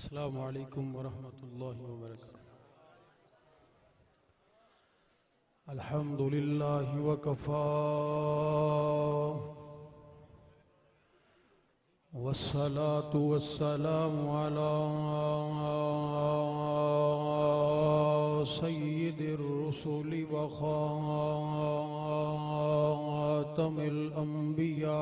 अस्सलामु अलैकुम वरहमतुल्लाहि वबरकातुहू। अल्हम्दुलिल्लाहि वकफा वस्सलातु वस्सलामु अला सय्यिदिर रुसुलि व खातमिल अंबिया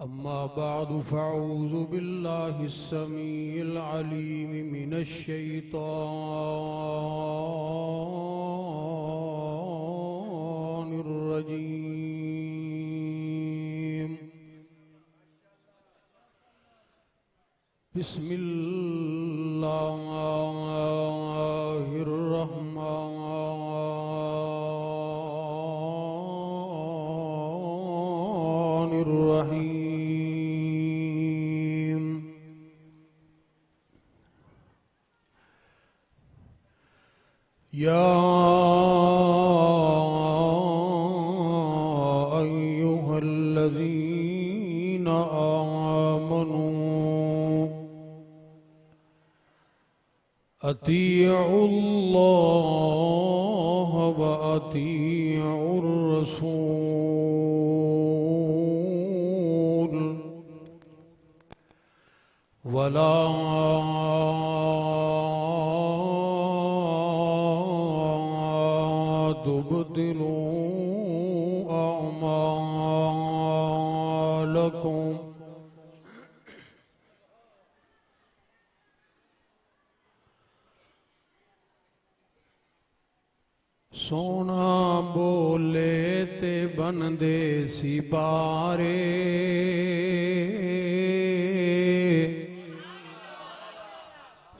अम्मा बादु फ़अऊज़ु बिल्लाहि अस्समीइल अलीम मिनश शैतानिर रजीम। बिस्मिल्लाहिर रहमानिर रहीम। या अय्युहल्लज़ीना आमनू अतीउल्लाह व अतीउर रसूल वला तुब्तिलू अअमालकुम। सोना बोले ते बनदे सिपारे,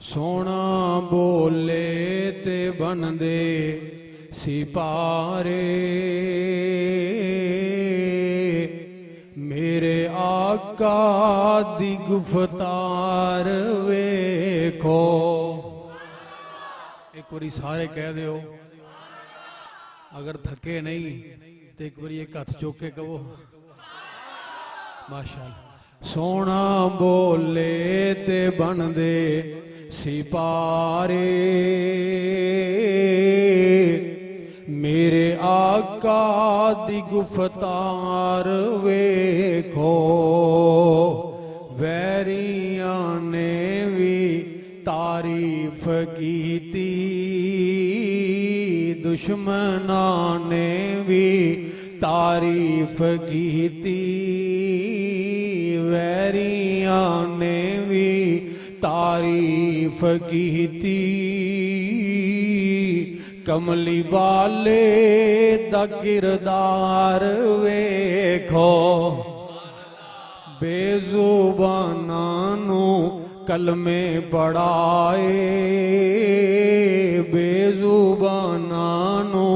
सोना बोले ते बनदे सिपारे। मेरे आका दी गुफ्तार वेखो। एक बारी सारे कह दियो, अगर थके नहीं तो एक बारी एक हाथ चुक के कहो माशाअल्लाह। सोना बोले ते बनदे सिपारे, मेरे आका दी गुफ्तार वेखो। वैरियां ने भी तारीफ कीती, दुश्मनां ने भी तारीफ कीती। वैरियां ने भी तारीफ कीती। कमली वाले दा किरदार वेखो। बेजुबानां नू कलमे पढ़ाए, बेजुबानां नू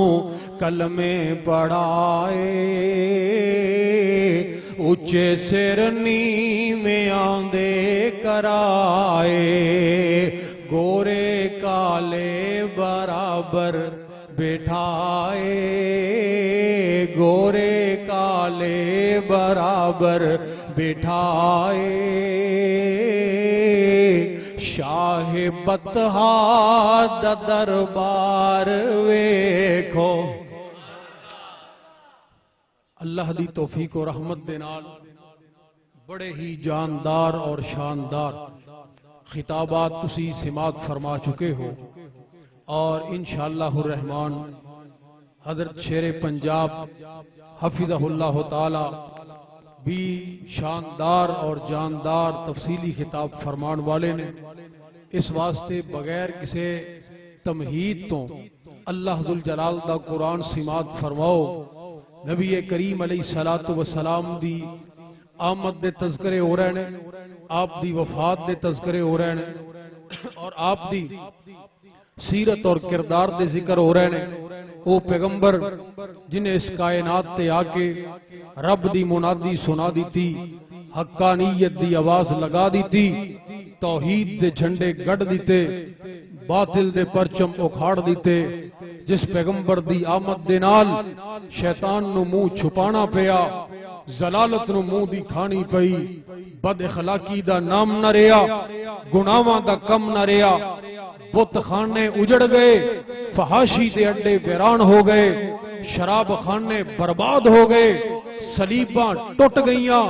कलमे पढ़ाए। उच्चे सिर नीवें आंदे कराए, गोरे काले बराबर बिठाए। गोरे काले बराबर बिठाए। शाह बतहा दा दरबार वेखो। अल्लाह दी तौफीक और रहमत दे नाल बड़े ही जानदार और शानदार खिताबात तुसी सिमात फरमा चुके हो और इंशाअल्लाहुर रहमान हजरत शेर पंजाब हफिज़हुल्लाह ताला भी शानदार और जानदार तफसीली खिताब फरमान वाले ने। इस वास्ते बगैर किसी तमहीद तो अल्लाह जुल जलाल दा कुरान सिमात फरमाओ। नबी करीम अलैहिस्सलातु वस्सलाम दी आमद दे तज़किरे हो रहे ने, आप दी वफात दे तज़किरे हो रहे ने और आप दी सीरत और किरदार दे जिक्र हो रहे ने। वो पैगंबर जिन्हें इस कायनात ते आके रब दी मुनादी सुना दी थी, हक्कानियत दी आवाज लगा दी थी, तौहीद दे झंडे गढ़ दिते, बातिल दे परचम उखाड़ दिते, जिस पैगंबर दी आमद दे नाल शैतान नू मुंह छुपाना पिया, जलालत नू मुंह दी खानी पई, बद इखलाकी दा नाम न रिया, गुनाहां दा कम न रिया, बुत खाने उजड़ गए, फहाशी दे अड्डे वीरान हो गए, शराब खाने बर्बाद हो गए, सलीबां टुट गईयां,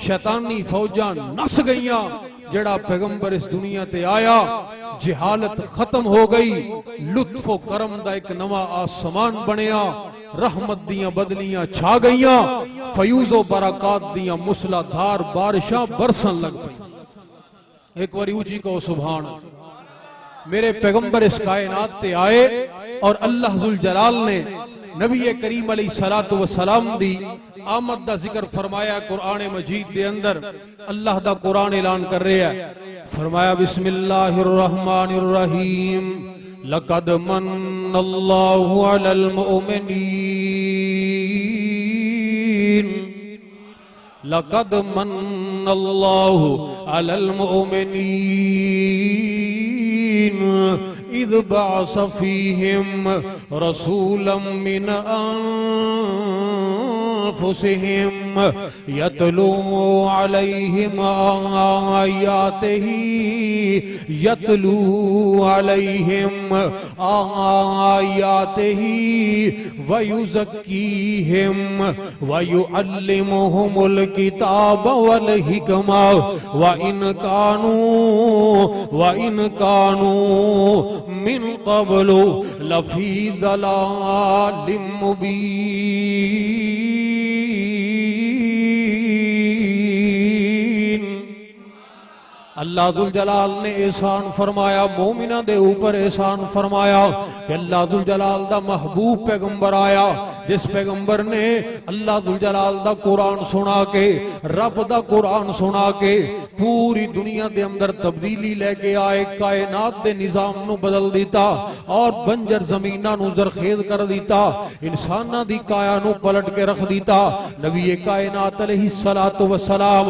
शैतानी फौजां नस गईयां। जड़ा पैगंबर इस दुनिया ते आया, जहालत खत्म हो गई, लुत्फो करम दा एक नवा आसमान बनया, रहमत दियां बदलियां छा गईयां, फयूजो बरकत दियां मूसलाधार बारिशां बरसन लग पई। एक बारी ऊंची कहो सुभान। मेरे पैगंबर इस कायनात ते आए और अल्लाह जुल जलाल ने नबी करीम अलैहिस्सलातु वस्सलाम दी आमद दा जिक्र फरमाया कुरान मजीद दे अंदर। अल्लाह दा कुरान ऐलान कर रहा है, फरमाया बिस्मिल्लाहिर रहमानिर रहीम, लक़द मन्नल्लाहु अलल मुमिनीन, लक़द मन्नल्लाहु अलल मुमिनीन इज़ बअस फ़ीहिम रसूलन मिन अनफुसिहिम यतलू अलैहिम आयातिही यतलू अलैहिम आयातिही व युज़क्कीहिम व युअल्लिमुहुमुल किताब वल हिकमा व इन कानू मिन क़ब्लु लफ़ी ज़लालिम मुबीन। अल्लाह दुल जलाल ने एहसान फरमाया, मोमिना दे ऊपर एहसान फरमाया कि अल्लाह दुल जलाल दा महबूब पैगंबर आया, जिस पैगंबर ने अल्लाह दुल जलाल दा कुरान सुना के, रब दा कुरान सुना के पूरी दुनिया दे अंदर तब्दीली लेके आए, कायनात दे निजाम नु बदल दिता और बंजर जमीना नु जरखेज कर दिता, इंसाना दी काया नु पलट के रख दिता। नबी कायनात अलैहिस्सलातु वस्सलाम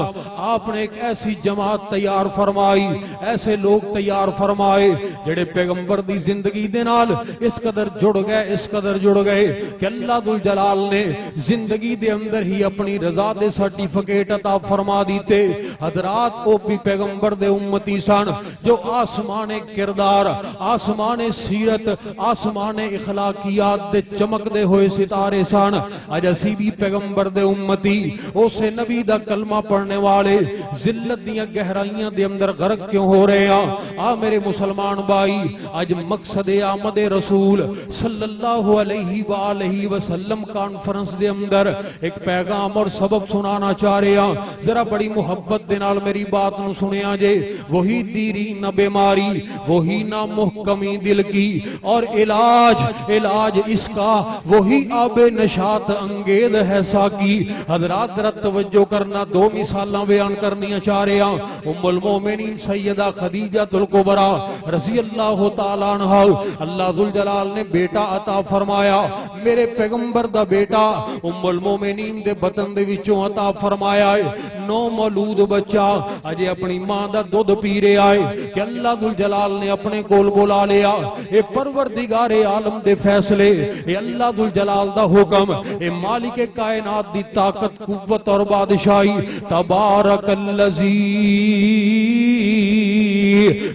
आपने एक ऐसी जमात तैयार फरमाई, ऐसे लोग तैयार फरमाए जेड़े पैगंबर दी जिंदगी दे नाल इस कदर जुड़ गए, इस कदर जुड़ गए कि अल्लाह दुल जलाल ने जिंदगी दे अंदर ही अपनी रजा दे सर्टिफिकेट अता फरमा दीते। हजरात ओ भी पैगंबर दे उम्मती सन, जो आसमाने किरदार, आसमाने सीरत, आसमाने इखलाकियात दे चमकदे हुए सितारे सन। अज असी भी पैगंबर दे उम्मती, उसे नबी दा कलमा पढ़ने वाले जिल्लत दियां गहराइयां दे अंदर गर्क क्यों हो रहे हैं? आ मेरे मुसलमान भाई, आज मकसद आमद रसूल सल्लल्लाहु अलैहि वालैहि वसल्लम कॉन्फ्रेंस दे अंदर एक पैगाम और सबक सुनाना चाह रहे हैं। जरा बड़ी मुहब्बत दे नाल मेरी बात नु सुनिया जे। वही दीरी न बीमारी, वही ना मुहकमी दिल की, और इलाज इलाज इसका वही आबे नशात अंगेज है साकी। हजरात जरा तवज्जो करना, दो मिसालां बयान करनियां चाह रहे हैं। उम्मुल मोमिनीन सैयदा खदीजातुल कुबरा रज़ी अल्लाह तआला अन्हा, अल्लाह जुल जलाल ने बेटा अता फरमाया, मेरे पैगंबर दा बेटा उम्मुल मोमिनीन दे बतन दे विचों अता फरमाया है। नौ मौलूद बच्चा अजे अपनी मां दा दुध पी रहा है कि अल्लाह जुल जलाल ने अपने कोल बुला लिया। ए परवरदिगारे आलम दे फैसले, ए अल्लाह जुल जलाल दा हुक्म, ए मालिक कायनात दी ताकत, कुव्वत और बादशाही। तबारकल्लज़ी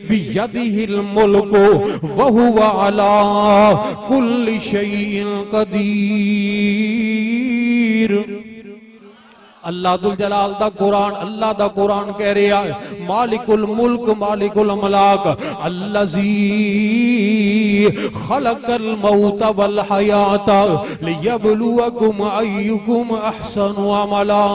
बियदिहिल मुल्कु व हुवा अला कुल्लि शैइन कदीर। अल्लाह दुल जलाल दा कुरान, अल्लाह दा कुरान कह रहा है, मालिकुल मुल्क मालिकुल अमलाक अल्लज़ी खलकल मौत वल हयाता लियबलुवकुम अय्युकुम अहसनु अमला।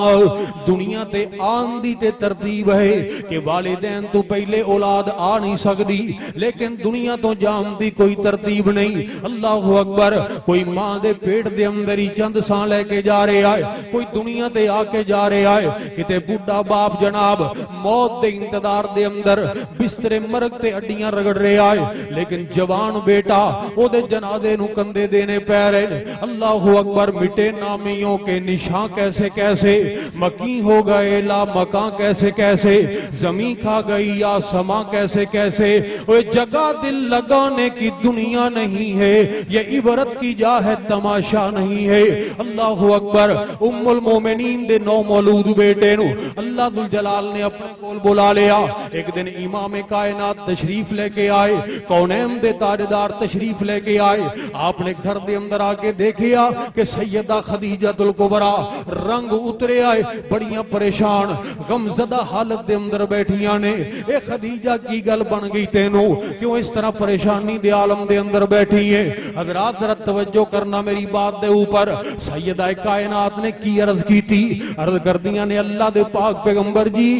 दुनिया ते आन दी ते तरतीब है कि वालिदैन तो पहले औलाद आ नहीं सकती, लेकिन दुनिया तो जान दी कोई तरतीब नहीं। अल्लाहु अकबर। कोई मां दे पेट दे अंदर ही चंद सा लेके जा रहा है, कोई दुनिया ते आके के जा रहा है किते बुढ़ा बाप जनाब मौत दे इंतजार दे अंदर बिस्तरे मरग ते हड्डियां रगड़ रहा है, लेकिन जवान बेटा ओदे जनाजे नू कंधे देने पै रहे। अल्लाहु अकबर। मिटे नामियों के निशान कैसे कैसे, मकी हो गए ला मकां कैसे कैसे, जमी खा गई या समा कैसे कैसे। वो जगह दिल लगाने की दुनिया नहीं है, ये इबरत की जा है तमाशा नहीं है। अल्लाहु अकबर। उम्मुल मोमिनीन दे 9 मौलूद बेटे नु अल्लाह दुल जलाल ने अपने कोल बुला लिया। एक दिन इमाम कायनात तशरीफ लेके आए, कौनैन दे ताजदार तशरीफ लेके आए। आपने घर दे अंदर आके देखिया कि सैयदा खदीजतुल कुबरा रंग उतरे आए, बड़ियां परेशान गमजदा हालत दे अंदर बैठियां ने। ए खदीजा की गल बन गई तेनू, क्यों इस तरह परेशानी दे आलम दे अंदर बैठी है? हजरात जरा तवज्जो करना मेरी बात दे ऊपर। सैयदा कायनात ने की अर्ज की थी, अर्ज कर दिया ने अल्लाह दे पाक पैगंबर जी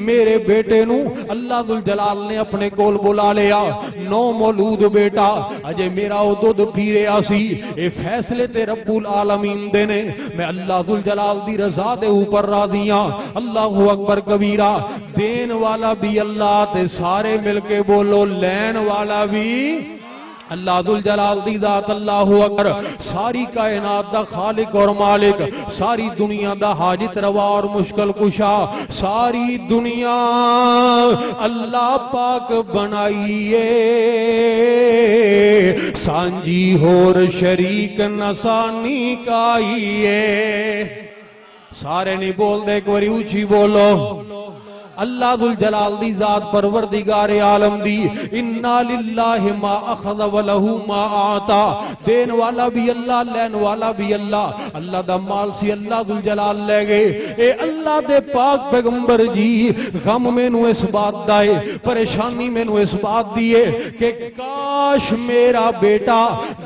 मेरे बेटे नू अल्लाह दुल जलाल ने अपने कोल बुला लिया। 9 मौलूद बेटा अजे मेरा ओ दुध पी रहा सी। ए फैसले ते रब्बुल आलमीन दे ने, मैं अल्लाह दुल जलाल दी रजा दे ऊपर रादियां। अल्लाहु अकबर कबीरा। देन वाला भी अल्लाह ते सारे मिलके बोलो लैन वाला भी अल्लाह दुल जलाल दी दात। अल्लाहु अकबर। सारी कायनात दा खालिक और मालिक, सारी दुनिया दा हाजित रवा और मुश्किल कुशा, सारी दुनिया अल्लाह पाक बनाइए, सांझी होर शरीक नसानी काइए। सारे नहीं बोलते, एक बारी ऊंची बोलो। अल्लाह दुल जलाल दी जात परवरदिगार आलम दी। इन्ना लिल्लाहि मा अखज़ व लहू मा आता। देन वाला भी अल्लाह, लैन वाला भी अल्लाह। अल्लाह दा माल सी अल्लाह दुल जलाल ले गए। ए अल्लाह दे पाक पैगंबर जी गम मैनू इस बात दा है, परेशानी मैनू इस बात दी है कि काश मेरा बेटा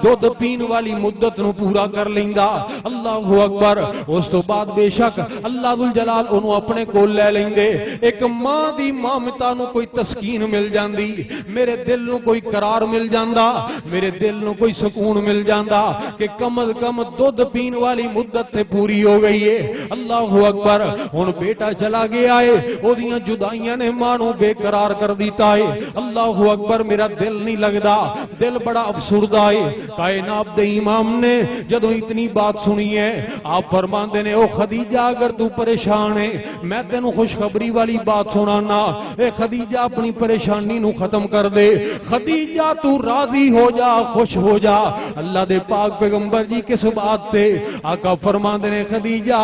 दुध पीन वाली मुद्दत नू पूरा कर लेंदा। अल्लाहु अकबर। उस तो बाद बेशक अल्लाह दुल जलाल ओनू अपने कोल ले लेंदे। एक मां दी ममता नू कोई तस्कीन मिल जांदी, मेरे दिल नू कोई करार मिल जांदा, मेरे दिल नू कोई सुकून मिल जांदा कि कम अज कम दुध पीन वाली मुद्दत ते पूरी हो गई है। अल्लाहु अकबर। हुण बेटा चला गया है, ओदियां जुदाइयां ने मां नू बेकरार कर दिता है। अल्लाहु अकबर। मेरा दिल नहीं लगदा, दिल बड़ा अफसुरदा है। कायनात दे इमाम ने जदों इतनी बात सुनी है, आप फरमांदे ने ओ खदीजा अगर तू परेशान है मैं तेनू खुशखबरी वाली बात सुनाना। ए खदीजा अपनी परेशानी नू खत्म कर दे। खदीजा तू राजी हो जा, खुश हो जा। अल्लाह दे पाक पैगंबर जी किस बात ते? आका फरमांदे ने खदीजा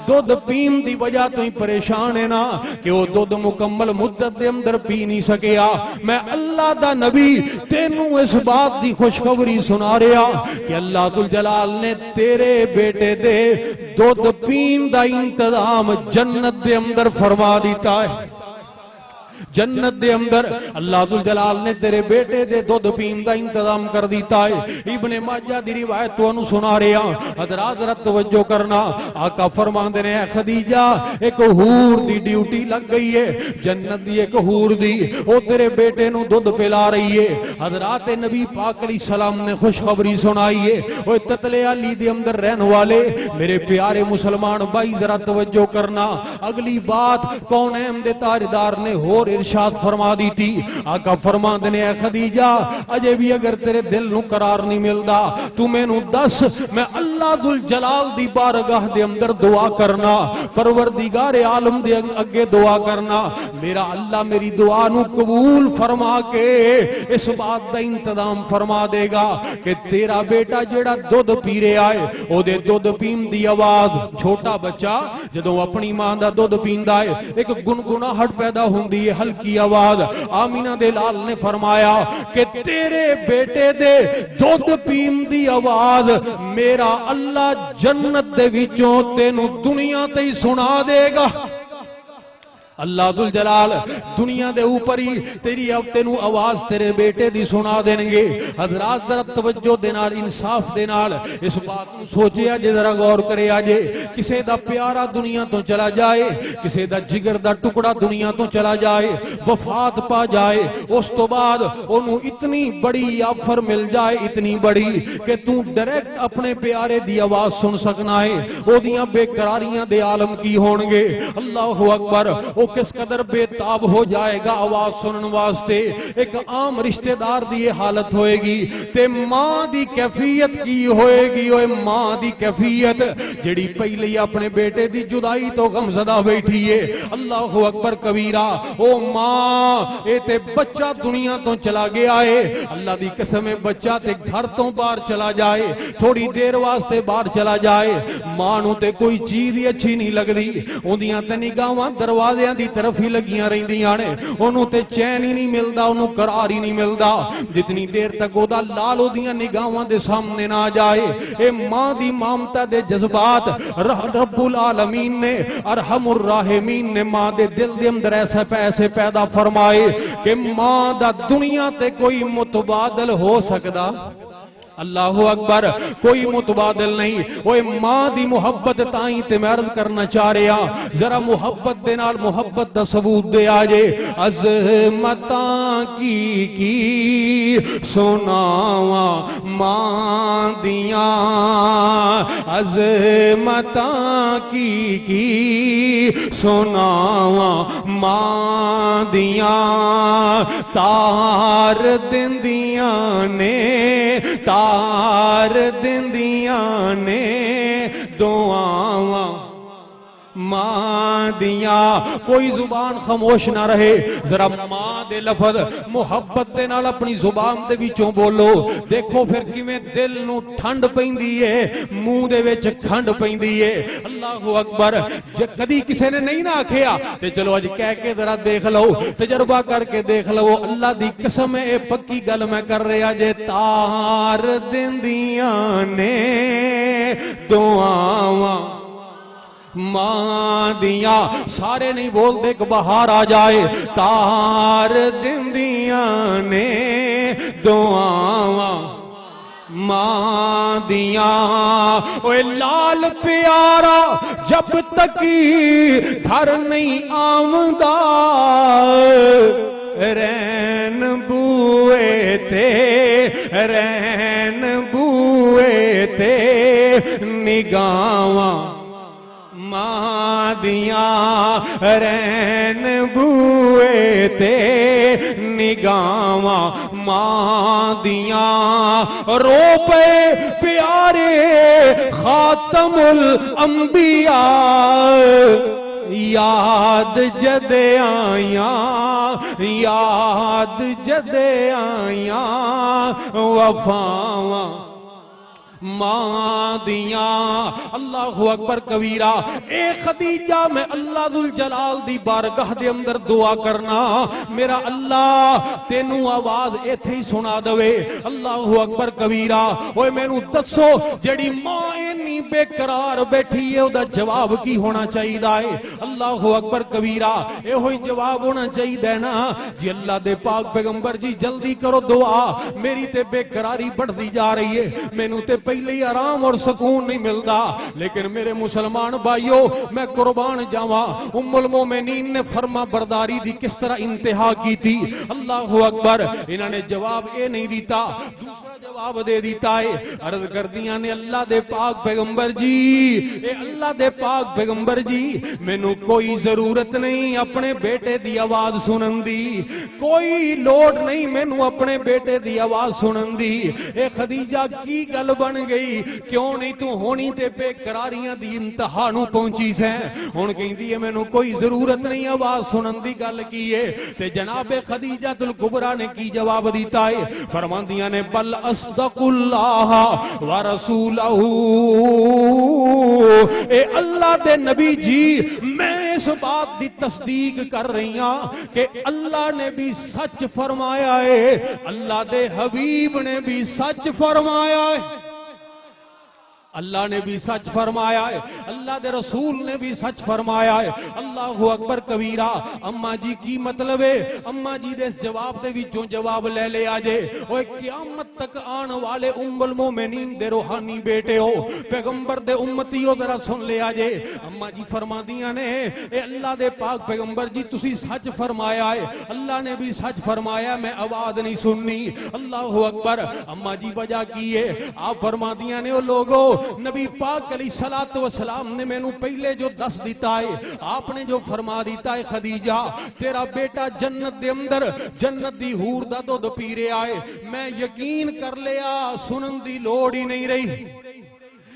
दुध पीन दी वजह तो ही परेशान है ना कि वो दुध मुकम्मल मुद्दत दे अंदर पी नहीं सकिया। मैं अल्लाह दा नबी तेनू इस बात दी खुशखबरी सुना रहा कि अल्लाह दुल जलाल ने तेरे बेटे दे दुध पीन दा इंतजाम जन्नत दे अंदर फरमा दिता है। जन्नत दे अंदर अल्लाह दुल जलाल ने तेरे बेटे दे दुध पीन दा इंतजाम कर दिता है। इब्ने माजा दी रिवायत तुहानू सुना रहा। हजरात जरा तवज्जो करना। आका फरमांदे ने खदीजा एक हूर दी ड्यूटी लग गई है, जन्नत दी एक हूर दी, ओ तेरे बेटे नू दुध पिला रही है। हजरात नबी पाक अलैहि सलाम ने खुशखबरी सुनाई है। ओ ततले अली दे अंदर रहने वाले मेरे प्यारे मुसलमान भाई जरा तवज्जो करना। अगली बात कौनैन दे ताजदार ने होर इरशाद फरमा दी थी। आका फरमांदे ने खदीजा अजे भी अगर तेरे दिल नू करार नहीं मिलदा तू मैनू दस, मैं अल्लाह दुल जलाल दी बारगाह दे अंदर दुआ करना, परवरदिगार आलम दे अगे दुआ करना। मेरा अल्लाह मेरी दुआ नू कबूल फरमा के इस बात दा इंतजाम फरमा देगा कि तेरा बेटा जेड़ा दुध पी रहा है ओदे दुध पीन दी आवाज, छोटा बच्चा जदों अपनी मां दा दुध पींदा है एक गुनगुनाहट पैदा हुंदी है, हल्की आवाज। आमीना दे लाल ने फरमाया कि तेरे बेटे दे दुध पीन दी आवाज मेरा अल्लाह जन्नत दे विचों तेनू दुनिया ते ही सुना देगा। अल्लाह दुल जलाल दुनिया दे ऊपर ही तेरी तेनू आवाज तेरे बेटे दी सुना देंगे। हजरात जरा तवज्जो दे नाल इंसाफ दे नाल इस बात नू सोचिया जे, जरा गौर करे जे किसी दा प्यारा दुनिया तो चला जाए, किसी दा जिगर दा टुकड़ा दुनिया तो चला जाए, वफात पा जाए, उस तो बाद ओनू इतनी बड़ी ऑफर मिल जाए, इतनी बड़ी कि तू डायरेक्ट अपने प्यारे दी आवाज सुन सकना है, ओदियां बेकरारियां दे आलम की होणगे। अल्लाहु अकबर, वो किस कदर बेताब हो जाएगा आवाज सुनने वास्ते। एक आम रिश्तेदार दी हालत होएगी ते मां दी कैफियत की होएगी। ओए मां दी कैफियत जेड़ी पहले ही अपने बेटे दी जुदाई तो गमज़दा बैठी है। अल्लाहु अकबर कबीरा, ओ मां ए ते बच्चा दुनिया तो चला गया है, अल्लाह दी कसम है बच्चा ते घर तो बाहर चला जाए, थोड़ी देर वास्ते बाहर चला जाए, मां नू ते कोई चीज ही अच्छी नहीं लगदी, ओंदियां ते निगाहां दरवाज़ियां दी तरफ ही लगियां रहिंदियां ने, ओनू ते चैन ही नहीं मिलदा, ओनू करार ही नहीं मिलदा, जितनी देर तक ओदा लाल ओदियां निगाहां दे सामने ना जाए। ए मां दी ममता दे जज्बात रब्बुल आलमीन ने, अरहमुर राहिमीन ने मां दे दिल दे अंदर ऐसे पैदा फरमाए कि मां दा दुनिया ते कोई मुतबादल हो सकदा? अल्लाहु अकबर, कोई मुतबादल नहीं। ओए मां दी मुहब्बत ताई ते मैं अर्ज करना चाह रहा, जरा मुहब्बत दे नाल मुहब्बत दा सबूत दे आजे। अज़मतां की सुनावा मां दियां, अज़मतां की सुनावा मां दियां, तार दिंदियां ने, तार दिंदियां ने दुआवां मां दिया। कोई जुबान खामोश ना रहे, जरा मां दे लफज मुहब्बत दे नाल अपनी जुबान दे विचों बोलो, देखो फिर किवें दिल नू ठंड पैंदी है, मुंह दे विच खंड पैंदी है। अल्लाहु अकबर, जे कदी किसी ने नहीं ना आखिया ते चलो अज कह के जरा देख लो, तजर्बा करके देख लो, अल्लाह दी कसम है पक्की गल मैं कर रहा जे, तार दिंदियां ने दुआवां मां दिया। सारे नहीं बोलते कि बाहर आ जाए, तार दिंदियां ने दुआवां मां दिया। ओए लाल प्यारा जब तक घर नहीं आमदा, रैन बुए ते, रैन बुए ते निगाहां मां दिया, रैन बुए ते निगाहां मां दिया। रो पे प्यारे खातमुल अंबिया, याद जदे आया, याद जदे आया वफावां मां दिया। अल्लाहु अकबर कबीरा। ए खदीजा, मैं अल्लाह दुल जलाल दी बारगाह दे अंदर दुआ करना, मेरा अल्लाह तेनू आवाज इत्थे ही सुना दवे। अल्लाहु अकबर कबीरा। ओए मैनू दसो, जेड़ी मां इन्नी बेकरार बैठी है, ओदा जवाब की होना चाहिए है? अल्लाहु अकबर कबीरा। एहो ही जवाब होना चाहिए ना जी, अल्लाह दे पाक पैगंबर जी जल्दी करो दुआ, मेरी ते बेकरारी बढ़ती जा रही है, मैनू ते पहले ही आराम और सुकून नहीं मिलता। लेकिन मेरे मुसलमान भाइयों, मैं कुर्बान जावा, उम्मुल मोमिनीन ने फरमा बरदारी दी किस तरह इंतहा की थी। अल्लाहु अकबर। इन्होंने जवाब ये नहीं दिता, दूसरा जवाब दे दिता है। अर्ज कर दिया ने, अल्लाह दे पाक पैगंबर जी, ए अल्लाह दे पाक पैगंबर जी, मैनू कोई जरूरत नहीं अपने बेटे दी आवाज सुनन दी, कोई लोड़ नहीं मैनू अपने बेटे दी आवाज सुनन दी। ए खदीजा की गल बन गई, क्यों नहीं तू होनी ते बेकरारियां दी इंतहा नू पहुंची सै, हुण कहंदी है मैनू कोई जरूरत नहीं आवाज सुनन दी। गल की है ते जनाबे खदीजातुल कुबरा ने की जवाब दिता है? फरमांदियां ने, बल अस्दकुल्लाह व रसूलहू, ए अल्लाह दे नबी जी, मैं इस बात की तस्दीक कर रही हूं कि अल्लाह ने भी सच फरमाया है, अल्लाह दे हबीब ने भी सच फरमाया है। अल्लाह ने भी सच फरमाया है, अल्लाह दे रसूल ने भी सच फरमाया है। अल्लाहु अकबर कबीरा। अम्मा जी की मतलब है, अम्मा जी दे इस जवाब दे विचों जवाब ले ले आजे। ओए क़यामत तक आने वाले उम्मुल मोमिनीन दे रूहानी बेटे हो, पैगंबर दे उम्मती हो, जरा सुन ले आजे। अम्मा जी फरमादियां ने, ए अल्लाह दे पाक पैगंबर जी तुसी सच फरमाया है, अल्लाह ने भी सच फरमाया, मैं आवाज नहीं सुननी। अल्लाहु अकबर। अम्मा जी वजह की है, आप फरमादियां ने, ओ लोगो नबी पाक अलैहिस्सलातु वस्सलाम ने मैनू पहले जो दस दिता है, आपने जो फरमा दिता है, खदीजा तेरा बेटा जन्नत दे अंदर जन्नत दी हूर दा दुध पी रहा है, मैं यकीन कर लिया, सुनन दी लोड़ ही नहीं रही,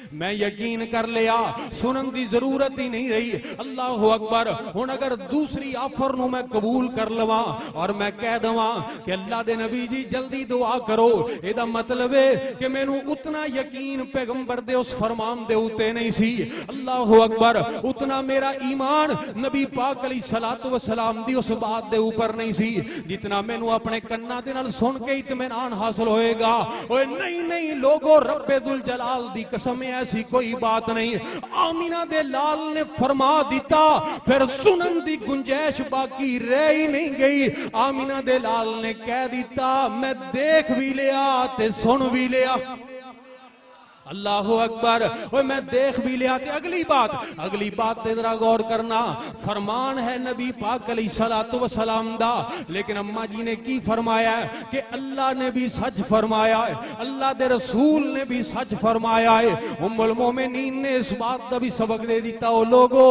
मैं यकीन कर लिया, सुनन की जरूरत ही नहीं रही। अल्लाह अकबर। हुण अगर दूसरी ऑफर नू मैं कबूल कर लवा और मैं कह दवा कि अल्लाह दे नबी जी जल्दी दुआ करो, एदा मतलब है कि मैनू उतना यकीन पैगंबर दे उस फरमान दे उते नहीं सी। अल्लाह अकबर। उतना मेरा ईमान नबी पाक अलैहिस्सलातु वस्सलाम दी उस बात दे ऊपर नहीं सी जितना मैनू अपने कन्ना दे नाल सुन के इत्मीनान हासिल होएगा। ओए नहीं नहीं लोगो, रब्बे दुल जलाल दी कसम, ऐसी कोई बात नहीं। आमीना दे लाल ने फरमा दिता, फिर सुनन दी गुंजाइश बाकी रह ही नहीं गई। आमीना दे लाल ने कह दिता, मैं देख भी लिया ते सुन भी लिया। अल्लाह अकबर। ओए मैं देख भी लिया। अगली बात जरा गौर करना, फरमान है नबी पाक अलैहिस्सलातु वस्सलाम दा, लेकिन अम्मा जी ने की फरमाया कि अल्लाह ने भी सच फरमाया है, अल्लाह दे रसूल ने भी सच फरमाया है। उम्मुल मोमिनीन ने इस बात का भी सबक दे दिता, ओ लोगो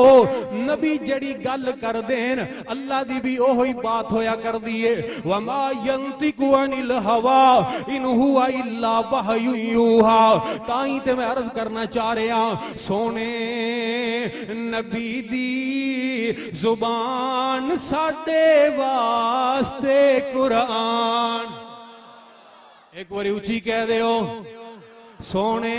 नबी जड़ी गल कर देन अल्लाह दी भी ओही बात होया कर दी है। वमा यंतिकु अनिल हवा इन हुआ इल्ला वहयु यूहा। ते मैं अर्ज करना चाह रहा, सोने नबी दी जुबान साडे वास्ते कुरान। एक बार ऊंची कह दो, सोने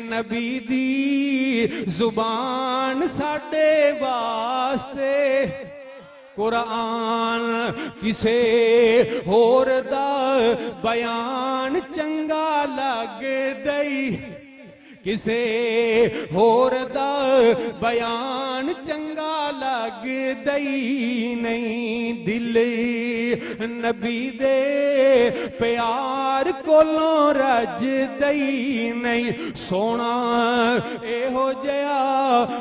नबी दी जुबान साडे वास्ते कुरान। किसे होर दा बयान चंगा लग दई, किसे होर दा बयान चंगा लग दई नहीं। दिल नबी दे प्यार कोलों रज दई नहीं। सोना एहो जया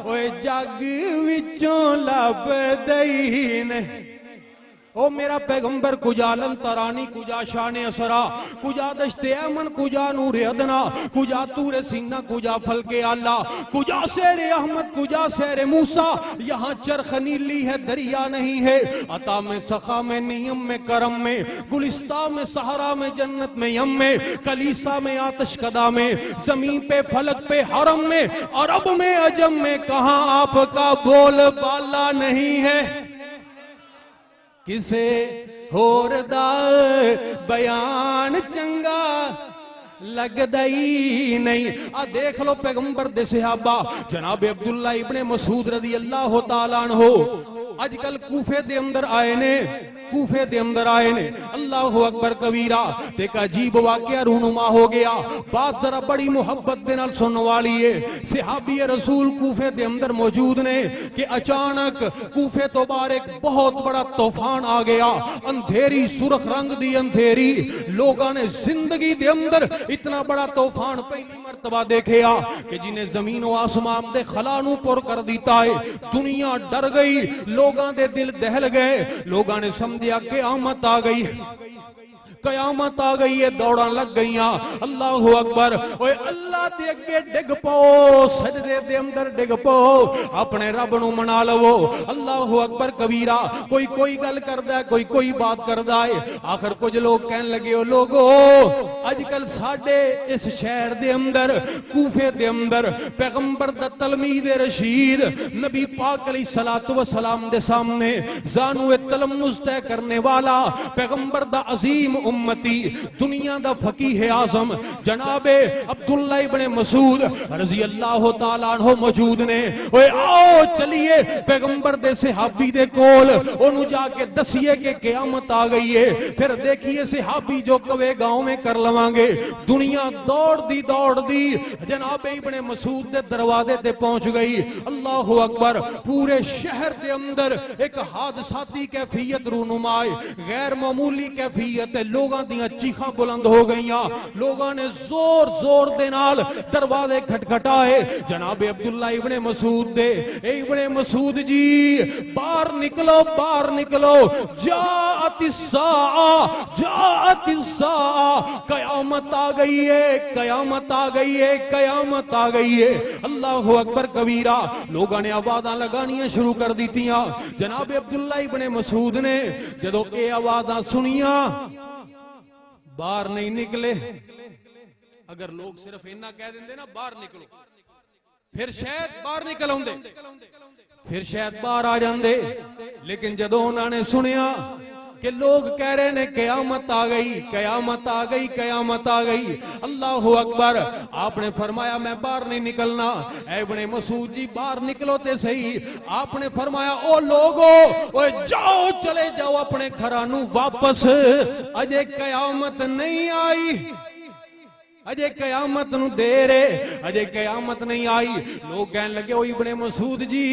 ओए जग विचों लब दई नहीं। ओ मेरा पैगंबर कुजालन तरानी, कुजा शान असरा, कुजा दश्ते अमन, कुजा नूर अदना, कुजा तूरे सीना, कुजा फल के आला, कुजा शेरे अहमद, कुजा शेरे मूसा। यहाँ चरख नीली है दरिया नहीं है। अता में सखा में नियम में करम में, गुलिस्ता में सहारा में, जन्नत में यम में, कलीसा में आतश कदा में, जमीन पे फलक पे हरम में, अरब में अजम में, कहाँ आपका बोल बाला नहीं है। किसे होर दा बयान चंगा लगदा ही नहीं। आ देख लो पैगंबर दे सहाबा जनाब अब्दुल्ला इब्ने मसूद रज़ी अल्लाह तआला अन्हु अजकल कूफे दे अंदर आए ने, कूफे दे अंदर आए ने। अल्लाह अकबर कबीरा। ते एक अजीब वाकया रूनुमा हो गया। बात जरा बड़ी मुहब्बत दे नाल सुनने वाली है। सहाबी रसूल कूफे दे अंदर मौजूद ने कि अचानक कूफे तो बाहर एक बहुत बड़ा तूफान आ गया। अंधेरी सुर्ख रंग दी अंधेरी। लोगों ने जिंदगी दे अंदर इतना बड़ा तूफान पहली मर्तबा देखा कि जिन्हें जमीन व आसमान दे खला नू पुर कर दिता है। दुनिया डर गई, लोगों दे दिल दहल गए। लोगों ने समझिया क़यामत आ गई, कयामत आ गई है, दौड़ा लग गई। अल्लाह अकबर। ओए अल्लाह दे अगे डिग पाओ, सजदे दे अंदर डिग पाओ, अपने रब नू मना लवो। अल्लाह अकबर कबीरा। कोई कोई गल करदा है, कोई कोई बात करदा है। आखिर कुछ लोग कहन लगे, ओ लोगो अजकल साडे इस शहर दे अंदर कूफे दे अंदर पैगंबर दा तलमीद रशीद नबी पाक अलैहिस्सलातु वस्सलाम दे सामने जानू तलम्मुज़ तय करने वाला पैगंबर दा अजीम उम्मती। दुनिया दा फकीह आजम जनाबे अब्दुल्ला इब्ने मसूद रजी अल्लाह तआला अन्हु मौजूद ने। ओए आओ चलिए पैगंबर दे सहाबी दे कोल, ओनू जाके दसिए कि क़यामत आ गई है। फिर देखिए सहाबी जो कवे गांव में कर लवांगे। दुनिया दौड़ दी जनाबे इब्ने मसूद दे दरवाजे ते पहुंच गई। अल्लाहु अकबर। पूरे शहर के अंदर एक हादसाती कैफियत रूनुमाए, गैर मामूली कैफियत है। लोगों दियां चीखां बुलंद हो गईयां। लोगों ने जोर जोर दे नाल दरवाजे खटखटाए। जनाबे अब्दुल्ला इब्ने मसूद दे, इब्ने मसूद जी बाहर निकलो, बाहर निकलो। जाअतिस्सा, कयामत आ गई है, कयामत आ गई है, कयामत आ गई है। अल्लाहु अकबर कबीरा। लोगों ने आवाज़ां लगानियां शुरू कर दीतियां। जनाबे अब्दुल्ला इब्ने मसूद ने जदों ये आवाज़ां सुनियां बाहर नहीं निकले। अगर लोग सिर्फ इन्ना कह देंगे ना बाहर निकलो, फिर शायद बाहर निकल आउंदे, फिर शायद बाहर आ जाते। लेकिन जदों उन्होंने सुनिया कि लोग कह रहे ने कयामत आ गई, कयामत आ गई, कयामत आ गई, अल्लाहु अकबर। आपने फरमाया मैं बाहर नहीं निकलना। इब्ने मसूद जी बाहर निकलो ते सही। आपने फरमाया ओ लोगो, ओए जाओ, चले जाओ अपने घरां नू वापस, अजे कयामत नहीं आई, अजे कयामत नू देर है, अजे कयामत नहीं आई। लोग कहने लगे ओ इब्ने मसूद जी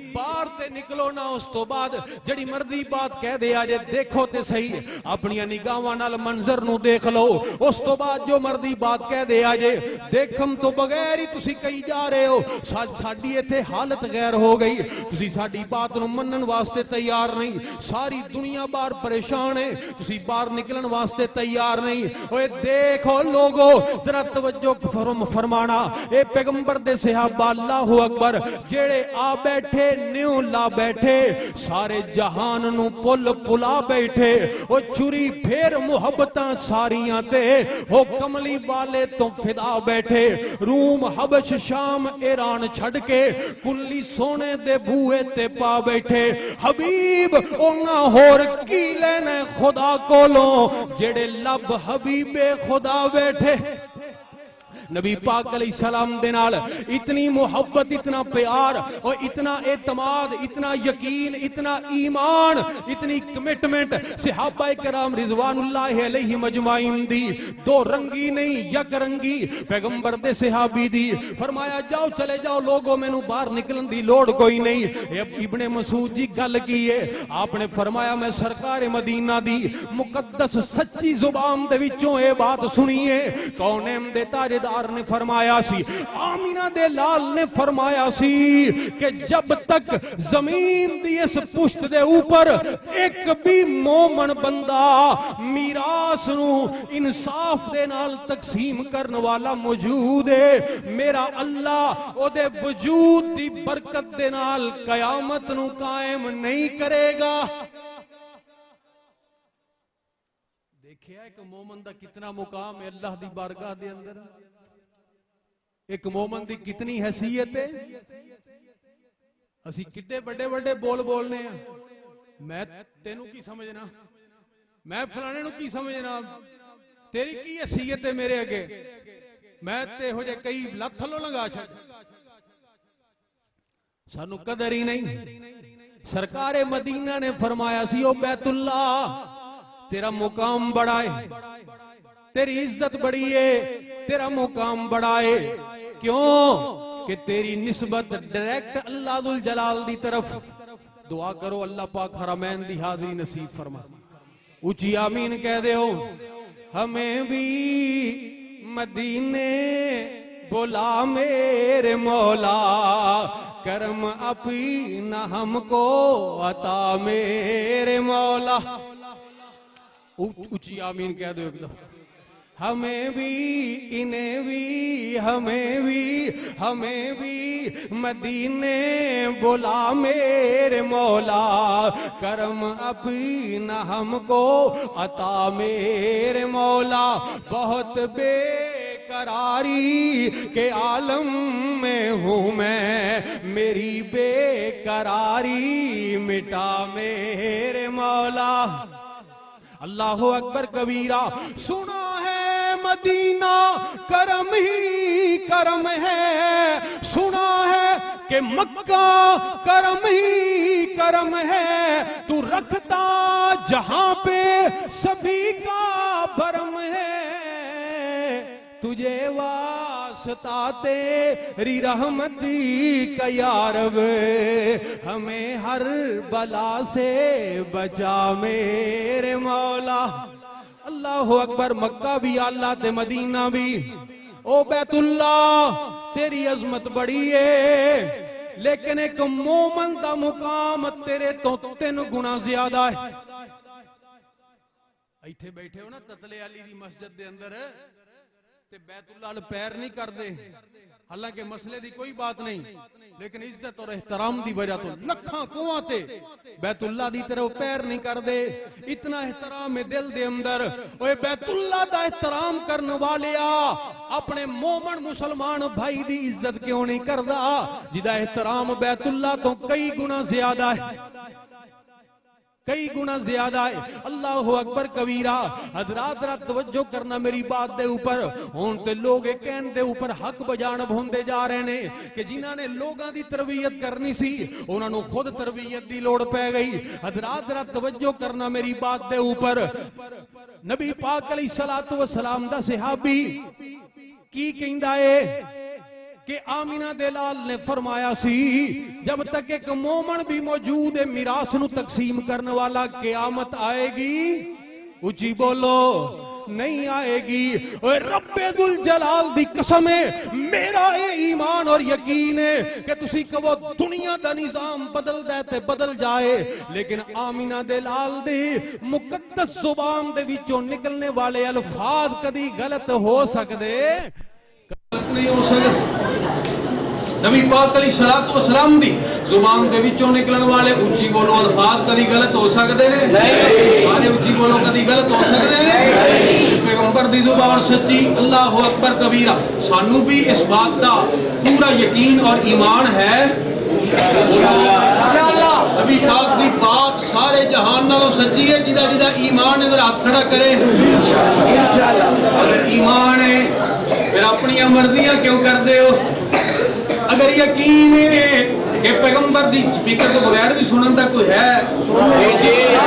बाहर ते निकलो ना, उस तो बाद जड़ी मर्जी बात कह दे अजे देखो ते सही, अपनी निगाहां नाल मंजर नू देख लो, उस तो बाद जो मर्जी बात कह दे अजे देखम तो बगैर ही तुसी कही जा रहे हो। साडी इत्थे हालत गैर हो गई, तुसी साडी बात नू मनन वास्ते तैयार नहीं। सारी दुनिया बाहर परेशान है, तुसी बाहर निकलन वास्ते तैयार नहीं। ओए देखो लोगो, जरा तवज्जो फरमाना। ए पैगंबर दे सहाबा अल्लाहु अकबर जेड़े आ बैठे न्यू ला बैठे, सारे जहान नू पुल पुला बैठे। ओ चुरी फेर मुहब्बतां सारियां ते ओ कमली वाले तो फिदा बैठे। रूम हबश शाम ईरान छड़ के कुल्ली सोने दे बूए ते पा बैठे। हबीब ओना होर की लेने खुदा कोलों जेड़े लब हबीबे खुदा बैठे। नबी पाक अलैहिस्सलाम दे नाल इतनी मोहब्बत, इतना प्यार और इतना एतमाद, इतना यकीन, इतना ईमान, इतनी कमिटमेंट सहाबा किराम रिजवानुल्लाह अलैहिम अजमाइन दी। दो रंगी नहीं यक रंगी पैगंबर दे सहाबी दी। फरमाया जाओ चले जाओ लोगों, मैनू बाहर निकलन दी लोड़ कोई नहीं। इब्ने मसूद जी गल की है, आपने फरमाया मैं सरकार मदीना दी मुकद्दस सच्ची जुबान दे विचों ये बात सुनी है। कौनेम दे ताजदार ने फरमाया सी, आमीना दे लाल ने फरमाया सी कि जब तक जमीन दी इस पुश्त दे ऊपर एक भी मोमन बंदा मीरास नू इंसाफ दे नाल तकसीम करने वाला मौजूद है, मेरा अल्लाह ओदे वजूद दी बरकत दे नाल कयामत नू कायम नहीं करेगा। देखिए एक मोमन दा कितना मुकाम है अल्लाह दी बारगाह दे अंदर, एक मोमन दी कितनी हैसियत है। असी कितने बड़े बड़े बोल बोलने हैं, मैं तेनू की समझना, मैं फलाने नू की समझना, तेरी की हैसियत है मेरे अगे, मैं ते हो जाए कई लत थलों लंघा छड़, सानू कदर ही नहीं। सरकारे मदीना ने फरमाया सी ओ बैतुल्ला तेरा मुकाम बड़ा है, तेरी इज्जत बड़ी है, तेरा मुकाम बड़ा है। क्यों कि तेरी निस्बत डायरेक्ट अल्लाह दुल जलाल दी तरफ। दुआ करो अल्लाह पाक हरमैन दी हाज़री नसीब फरमा। ऊंची आमीन कह दे हो। हमें भी मदीने बोला मेरे मौला, करम अपना हमको अता मेरे मौला। ऊंची आमीन कह दो एकदम। हमें भी, इन्हें भी, हमें भी, हमें भी मदीने बुला मेरे मौला, करम अपना हमको अता मेरे मौला। बहुत बेकरारी के आलम में हूँ मैं, मेरी बेकरारी मिटा मेरे मौला। अल्लाह अकबर कबीरा। सुना है मदीना करम ही करम है, सुना है कि मक्का करम ही करम है, तू रखता जहां पे सभी का भरम है, तुझे वास्ता तेरी रहमती का या रब, हमें हर बला से बचा मेरे मौला। अल्लाह अकबर। मक्का भी अल्लाह ते मदीना भी। ओ बैतुल्ला तेरी अजमत बड़ी है, लेकिन एक मोमन दा मुकाम तेरे तो 3 गुना ज्यादा है। इत्थे बैठे हो ना ततले अली दी मस्जिद दे अंदर ते बैतुल्ला अल पैर नहीं करते, हालांकि मसले दी कोई बात नहीं, लेकिन इज्जत और एहतराम दी वजह तो लखा कुआं ते बैतुल्ला दी तरफ पैर नहीं करते। इतना एहतराम है दिल दे अंदर। ओए बैतुल्ला दा एहतराम करने वाले अपने मोमन मुसलमान भाई दी इज्जत क्यों नहीं करदा, जिदा एहतराम बैतुल्ला तो कई गुना ज्यादा है, कई गुना ज्यादा है। अल्लाह अकबर कबीरा। हजरात जरा तवज्जो करना मेरी बात दे ऊपर। हुण ते लोग कहण दे ऊपर हक बजाण भुंदे जा रहे ने कि जिन्हां ने लोगां दी तरबियत करनी सी उन्हां नूं खुद तरबियत दी लोड़ पै गई। हजरात जरा तवज्जो करना मेरी बात दे ऊपर। नबी पाक अलैहिस्सलातु वस्सलाम दा सहाबी की कहंदा है कि आमिना दे लाल ने फरमाया सी, जब तक एक मोमन भी मौजूद है मिरास नू तकसीम करने वाला, क़यामत आएगी? ऊंची बोलो, नहीं आएगी। ओए रब्बे दुल जलाल दी कसम है, मेरा ये ईमान और यकीन है कि तुसी कहो दुनिया दा निजाम बदल दे ते बदल जाए, लेकिन आमिना दे लाल दी मुकद्दस जुबान दे विचों निकलने वाले अल्फाज कदी गलत हो सकदे? गलत नहीं हो सकते। नबी पाक अलैहिस्सलातु वस्सलाम दी जुबान दे विचों निकलने वाले उच्ची बोलो अल्फाज कदी गलत हो सकते ने? नहीं। सारे उच्ची बोलो कदी गलत हो सकते ने? नहीं। पैगंबर दी जुबान सच्ची। अल्लाह अकबर कबीरा। सानू भी इस बात का पूरा यकीन और ईमान है इंशाअल्लाह। नबी पाक दी बात सारे जहान नालों सच्ची है। जिदा जिदा ईमान इधर हाथ खड़ा करे इंशाअल्लाह। अगर ईमान है फिर अपनी मर्जियां क्यों करते हो? अगर यकीन है कि पैगंबर दी स्पीकर तो बगैर भी सुनन दा कोई है?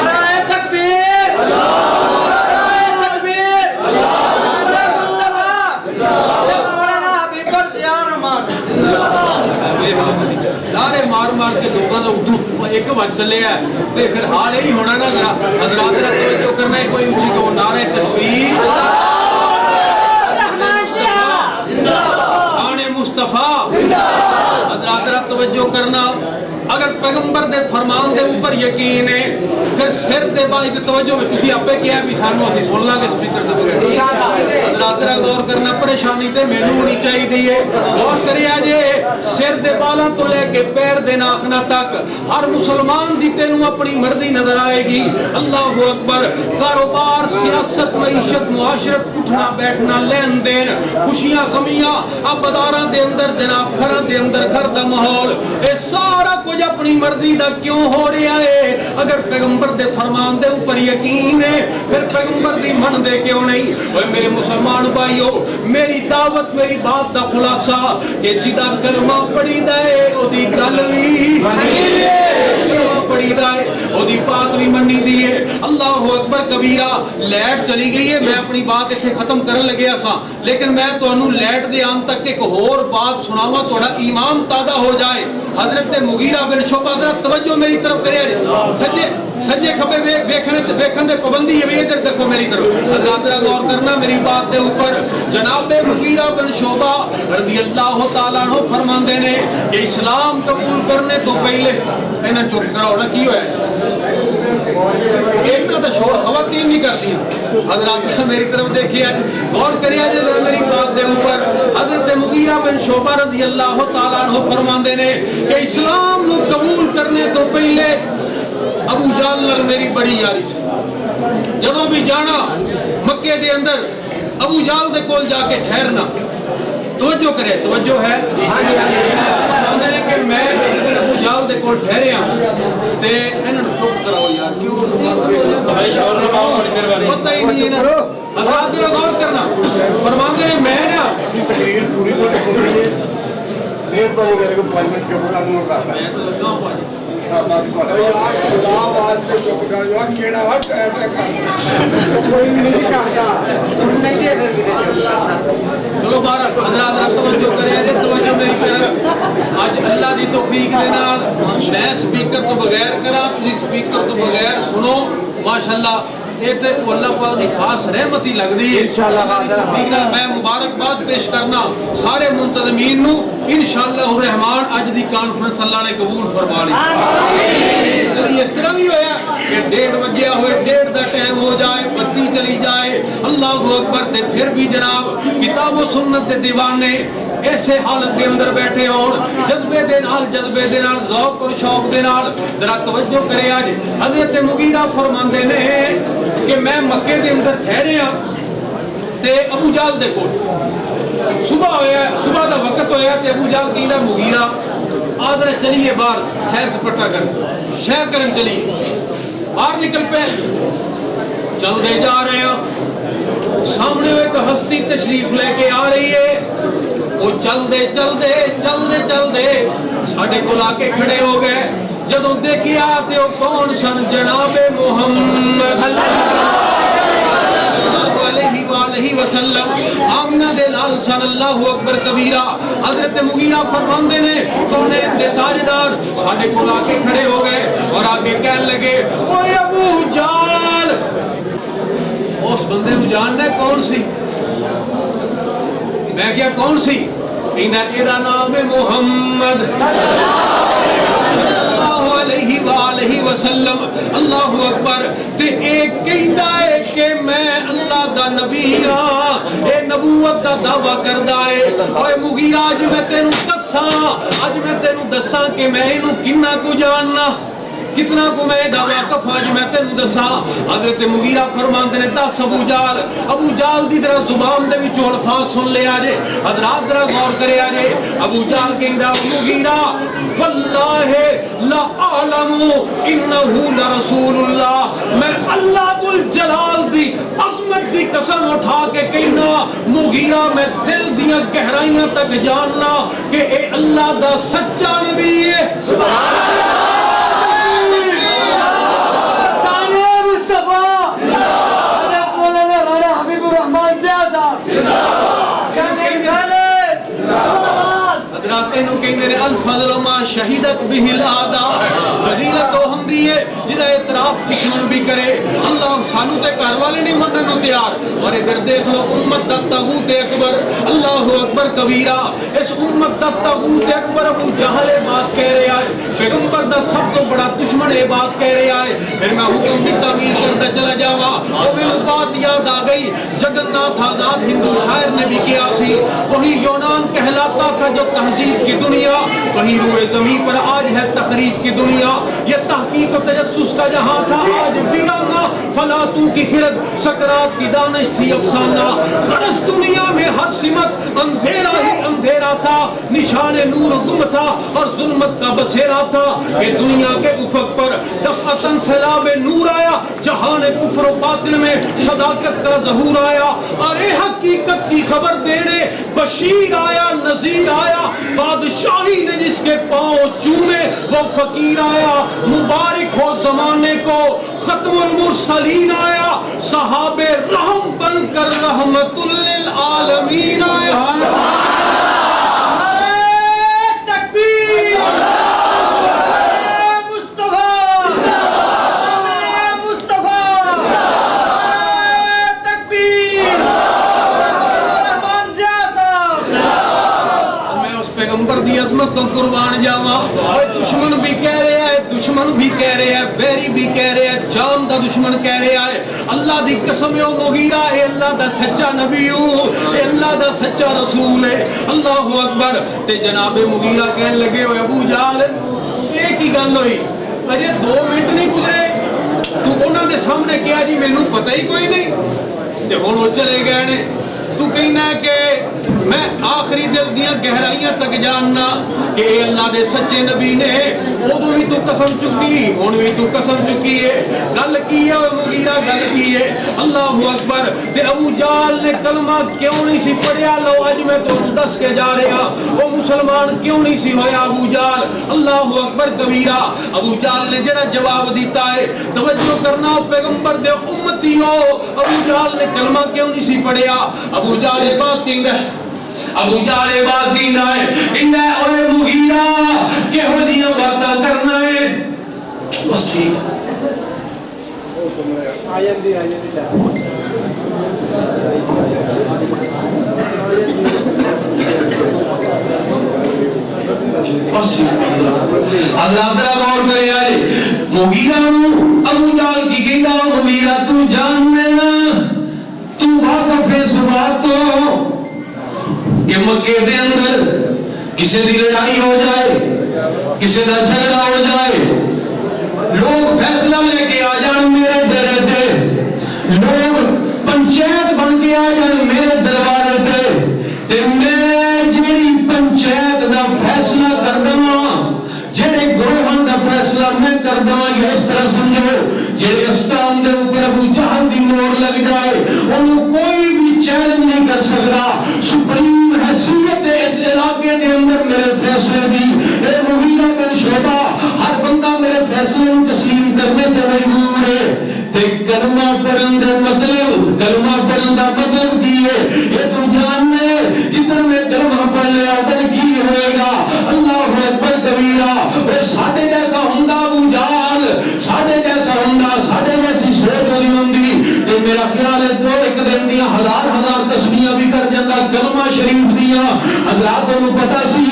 नारे तकबीर, नारे तकबीर, नारे मुस्तफा, मौलाना हबीब से यार रहमान। नारे मार मार के लोगों का उर्दू एक बार चले है ते फिर हाल यही होना ना। हजरात जो करना है कोई उसी को नारे तकबीर, मुस्तफा। हजरात तवज्जो करना। अगर पैगंबर दे फरमान दे ऊपर यकीन है फिर सिर दे बाद तवज्जो में तुसी आपे किया भी सानू असि सुन लांगे स्पीकर ते बगैर इंशाअल्लाह। हजरात गौर करना, परेशानी ते मैनू होनी चाहिए। गौर करिया जे सिर दे बालों तो लेके पैर दे नाखना तक हर मुसलमान दी तेनू अपनी मर्जी नजर आएगी। अल्लाह अकबर। कारोबार, सियासत, मईशत, मुआशरत, उठना बैठना, लेन देन, खुशियां गमियां, बाजारां दे अंदर जनाब घरां दे अंदर घर दा माहौल, ये सारा कुछ अपनी मर्जी दा क्यों हो रहा है? अगर पैगंबर दे फरमान दे ऊपर यकीन है फिर पैगंबर दी मन दे क्यों नहीं? ओए मेरे मुसलमान भाइयों, मेरी दावत मेरी बात दा खुलासा कि जिदा कलमा पढ़ी दा है ओदी गल भी पढ़ी दा है, ओदी बात भी मन्नी दी है। अल्लाह अकबर कबीरा। लाइट चली गई है, मैं अपनी बात इत्थे खत्म करन लग्या सा, लेकिन मैं तुहानू लाइट दे आन तक एक होर बात सुनावा, थोड़ा ईमान ताजा हो जाए। हजरत मुगीरा बिन शुबा, जरा तवज्जो मेरी तरफ करिए। सज्जे सज्जे खब्बे वेखन दे पाबंदी है, इधर देखो मेरी तरफ। हजरात गौर करना मेरी बात के ऊपर। जनाब मुगीरा बिन शुबा रज़ी अल्लाह तआला अन्हु फरमांदे ने कि इस्लाम कबूल करने तो पहले इन्हें चुप कराओ ना, की होया एक तो शोर खवातीन नहीं करती। हजरात मेरी तरफ देखिए, गौर करिए जरा मेरी बात के ऊपर। हजरत मुगीरा बिन शुबा रज़ी अल्लाह तआला अन्हु फरमांदे ने कि इस्लाम नू कबूल करने तो पहले अबू जाल नाल मेरी बड़ी यारी सी। जदों भी जाना मक्के दे अंदर अबू जाल दे कोल जाके ठहरना। तवज्जो करे, तवज्जो है कि मैं अबू जाल दे कोल ठहरिया ते इन्हां नूं चुप कराओ यार, क्यों पता ही नहीं है ना। हजरात गौर करना फरमाते हैं मैं ना मैं तो लगा हूँ चलो बारह हजरात तवज्जो करें तवज्जो मेरी तरफ आज अल्लाह दी तौफीक दे नाल मैं स्पीकर तो बगैर करा तुसी स्पीकर तो बगैर सुनो माशाअल्लाह ये तो अल्लाह पाक दी खास रहमत ही लगदी है इंशाअल्लाह तौफीक नाल मैं मुबारकबाद पेश करना सारे मुंतज़मीन नू इंशाअल्लाह रहमान अज दी कॉन्फ्रेंस अल्लाह ने कबूल फरमा ली आमीन। इस तरह भी होया कि 1:30 बजे हुए 1:30 का टाइम हो जाए बत्ती चली जाए अल्लाह अकबर ते फिर भी जनाब किताब व सुन्नत दे दीवाने ऐसे हालत के अंदर बैठे हो जज्बे दे नाल ज़ौक और शौक दे नाल जरा तवज्जो करे आज हज़रत मुगीरा फरमांदे ने कि मैं मक्के दे अंदर ठहरे हां ते अबू जाल दे कोल सुबह होया सुबह दा वक्त होया ते अबू जाल कहंदा मुगीरा आदरे चलिए बाहर सैर सपाटा कर शहर करन चलिए बाहर निकल पे चलते जा रहे हैं सामने एक हस्ती तशरीफ लेके आ रही है वो चलते साढ़े को आके खड़े हो गए जदों देखिया ते वो कौन सन जनाबे मोहम्मद वसल्लम आमना दे लाल सन अल्लाहु अकबर कबीरा हजरत मुगीरा फरमांदे ने कौन दे ताजदार साढ़े को आके खड़े हो गए और आगे कहने लगे ओए अबू जाल उस बंदे को जानना कौन सी मैं क्या कौन सी इहदा नाम है मोहम्मद सल्लल्लाहु अलैहि वसल्लम अल्लाहु अकबर ते एक कहंदा है कि मैं अल्लाह दा नबी हां ए नबूवत दा दावा करदा है ओए मुगीरा आज मैं तेनू दसां कि मैं इनू किन्ना को जानना कितना को मैं दावा कफाज मैं तेनू दसा हजरत मुगीरा फरमांदे ने दस अबू जाल दी तरह जुबान दे विचों अल्फाज सुन ले आजे हजरात जरा गौर करे आजे अबू जाल कहंदा मुगीरा वल्लाहि ला आलमु इन्नहु लरसूलुल्लाह मैं अल्लाह दुल जलाल दी अज़मत दी कसम उठा के कहना मुगीरा मैं दिल दियां गहराइयां तक जानना कि ए अल्लाह दा सच्चा नबी है सुभान अल्लाह शहीदत बिहिल आदा फजीलत होंदी है जिदा इतराफ दुश्मन भी करे अल्लाह सानू ते घर वाले नहीं मनन नु तैयार और इधर देख लो उम्मत दा तगूत अकबर अल्लाहु अकबर कबीरा इस उम्मत दा तगूत अकबर अबू जहल बात कह रहा है पैगंबर दा सब तो बड़ा दुश्मन ये बात कह रहा है फिर मैं हुक्म दी तामील करता चला जावा और मेनू बात याद आ गई जगन्नाथ आजाद हिंदू शायर ने भी किया सी वही यूनान कहलाता था जो तहजीब की दुनिया वही रूए ज़मीन पर आज है तखरीब की दुनिया ये तहकीक और तजस्सुस का जहां था आज वीराना फलातू की खिरद सकरात की दानिश थी अफसाना गरज दुनिया में हर सिमत अंधेरा ही अंधेरा था निशाने नूर गुम था और जुल्मत का बसेरा था कि दुनिया के उफक पर दफअतन सैलाबे नूर आया जहान कुफ्र और बातिल में सदाकत का ज़हूर आया अरे हकीकत की खबर देने बशीर आया नज़ीर आया बादशाही ने जिसके पांव चूमे वो फकीर आया मुबारक हो जमाने को खत्मुल मुरसलीन आया सहाबे रहम बनकर रहमतुल लिल आलमीन आया तो कुर्बान जावा दुश्मन भी कह रहा है वैरी भी कह रहे हैं जान दा दुश्मन कह रहा है अल्लाह दी कसम ओ मुगीरा ए अल्लाह दा सच्चा नबी हो ए अल्लाह दा सच्चा रसूल है अल्लाहु अकबर ते जनाबे मुगीरा कहने लगे ओ अबू जाल ये की गल होई अजे 2 मिनट नहीं गुजरे तू उन्हां दे सामने कहा जी मैनू पता ही कोई नहीं ते हुण ओ चले गए ने तू कहना कि मैं आखिरी दिल दियां गहराइयां तक जानना कि अल्लाह दे सच्चे नबी ने उदों भी तू कसम चुकी हुण भी तू कसम चुकी है। गल की है मुगीरा, गल की है? अल्लाहु अकबर। ते अबू जाल ने कलमा क्यों नहीं सी पढ़िया? लो अज मैं तुहानू दस के जा रहा वो मुसलमान क्यों नहीं सी होया अबू जाल। अल्लाहु अकबर कबीरा। अबू जाल ने जेड़ा जवाब दिता है, तवज्जो करना पैगंबर दे उम्मती हो, अबू जाल ने कलमा क्यों नहीं सी पढ़िया? अबू जाल ये बात कहंदा है, अबू जाल ये बात कहंदा है, कहंदा ओए मुगीरा किहो दियां बातां करना है? बस ठीक अल्लाह तआला गौर करे यार मुगीरा अबू जाल की कहंदा मुगीरा तू जानने ना तू वाकफ है इस बात तो कि मक्के दे अंदर किसी दी लड़ाई हो जाए, किसी का झगड़ा हो जाए, लोग फैसला लेके आ जाए मेरे डेरे ते, लोग पंचायत बन के आ जाए मेरे दरबार ते मैं जेड़ी पंचायत दा फैसला कर दवा, जेड़े गुरोहां दा फैसला मैं कर दवा, इस तरह समझो जेड़े अस्तान दे ऊपर अबू जहल दी मोहर लग जाए ओनू कोई भी चैलेंज नहीं कर सकता। सुप्रीम हैसियत है इस इलाके दे अंदर मेरे फैसले दी। ए मुगीरा बिन शुबा हर बंदा मेरे फैसले को तस्लीम करने ते मजबूर है। ते कलमा पढ़न दा मतलब, कलमा पढ़न दा मतलब की है? ये तू जानने जितना मैं कलमा पढ़ लिया उधर की होएगा? अल्लाहु अकबर कबीरा। वो साडे जैसा हुंदा अबू जाल, साडे जैसा हुंदा, साडे जैसी सोच होदी हुंदी ते मेरा ख्याल है दो एक दिन दियां हजार हजार तस्बीहां भी कर जांदा कलमा शरीफ दियां। हज़रात नूं पता सी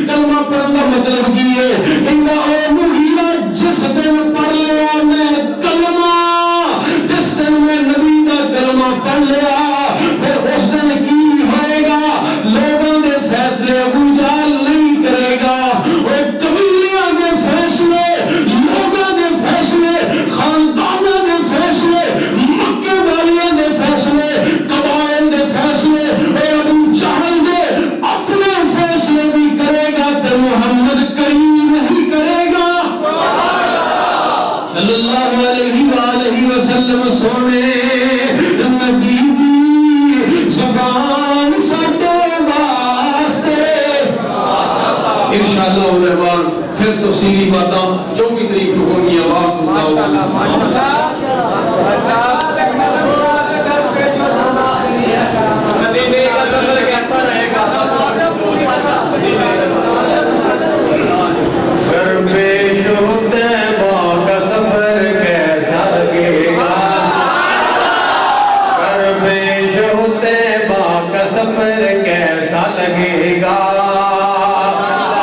कलमा पढ़न दा मतलब की है? इंदा ओ मुगीरा जिस दिन पढ़ लिया मैं कलमा, जिस दिन मैं नबी का कलमा पढ़ लिया फिर उस दिन की होएगा? लोगों के फैसले अबू जाल नहीं करेगा, वो कबीलियां के फैसले, लोगों के फैसले, खानदानों के फैसले, मक्के वालियों के फैसले, कबाइल के फैसले, अबू जहल दे अपने फैसले भी करेगा तो मोहम्मद करीम नहीं करेगा सल्लल्लाहु अलैहि वसल्लम। सोने नबी दी ज़ुबान साडे वास्ते इंशाअल्लाह रहमान फिर तफसीली बातें 24 तारीख को होगी। आवाज माशाअल्लाह माशाअल्लाह मदीने का सफर कैसा रहेगा? पेश होते का सफर कैसा लगेगा? पेश होते का सफर कैसा लगेगा?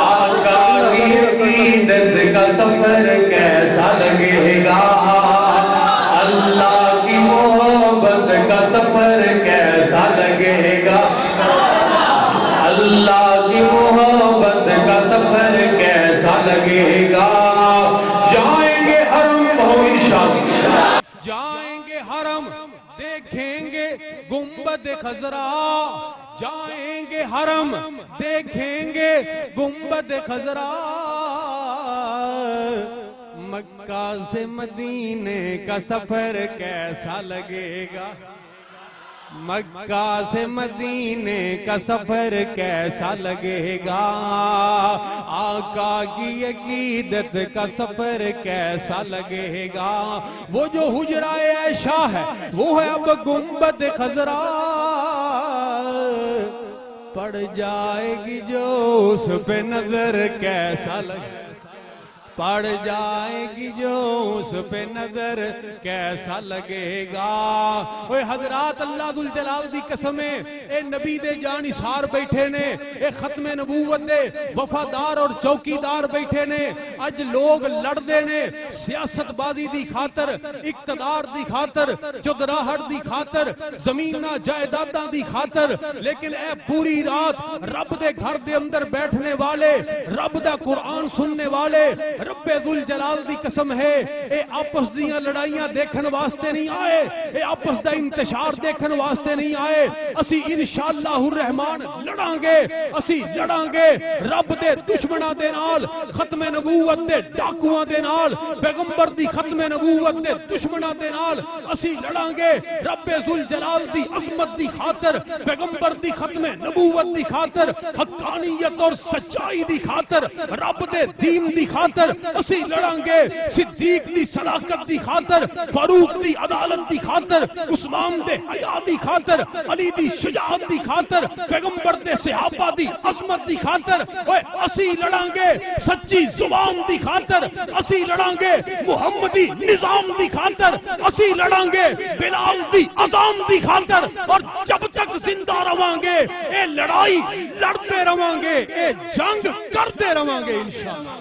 आका की अकीदत का सफर कैसा लगेगा? अल्लाह की मोहब्बत का सफर कैसा लगेगा? अल्लाह की मोहब्बत का सफर कैसा लगेगा? जाएंगे हरम इंशाअल्लाह, जाएंगे हरम देखेंगे गुंबद खजरा, जाएंगे हरम देखेंगे गुंबद खजरा। मक्का से मदीने का सफर कैसा लगेगा? मक्का से मदीने का सफर कैसा लगेगा? आका की अकीदत का सफर कैसा लगेगा? वो जो हुजराए आयशा है वो है अब गुंबद खजरा, पड़ जाएगी जो उस पे नजर कैसा लगेगा? पड़ जाएगी जो उस पे नजर कैसा लगेगा? ओए हजरात अल्लाह दुल जलाल दी कसम है ए नबी दे जानिसार बैठे ने, ए खत्मे नबूवत दे वफादार और चौकीदार बैठे ने। अज लोग लड़ते ने सियासतबाजी दी खातर, इक्तदार दी खातर, चुदराहट दी खातर, जमीना जायदादा दी खातर, लेकिन ए पूरी रात रब दे घर दे अंदर बैठने वाले, रब दा कुरान सुनने वाले, रब्बे जुल जलाल दी कसम है, ए आपस दियां लड़ाइयां देखने वास्ते नहीं आए, ए आपस दा इंतशार देखने वास्ते नहीं आए। असी इंशाअल्लाहुर रहमान लड़ांगे, असी लड़ांगे रब दे दुश्मनां दे नाल, खत्मे नबूवत दे डाकुआं दे नाल, पैगंबर दी खत्मे नबूवत दे दुश्मनां दे नाल असी लड़ांगे। रब्बे जुल जलाल दी अजमत दी खातर, पैगंबर दी खत्मे नबूवत दी खातर, हक्कानियत और सच्चाई दी खातर, रब दे दीन दी खातर असी लड़ांगे। सिद्दीक दी सदाकत दी खातर, फारूक दी अदालत दी खातर, उस्मान दे हया दी खातर, अली दी शुजाअत दी खातर, पैगंबर दे सहाबा दी अजमत दी खातर ओए असी लड़ांगे। सच्ची जुबान दी खातर असी लड़ांगे, मुहम्मदी निजाम दी खातर असी लड़ांगे, बिलाल दी अजान दी खातर। और जब तक जिंदा रवांगे ए लड़ाई लड़ते रवांगे, ए जंग करते रवांगे इंशाअल्लाह।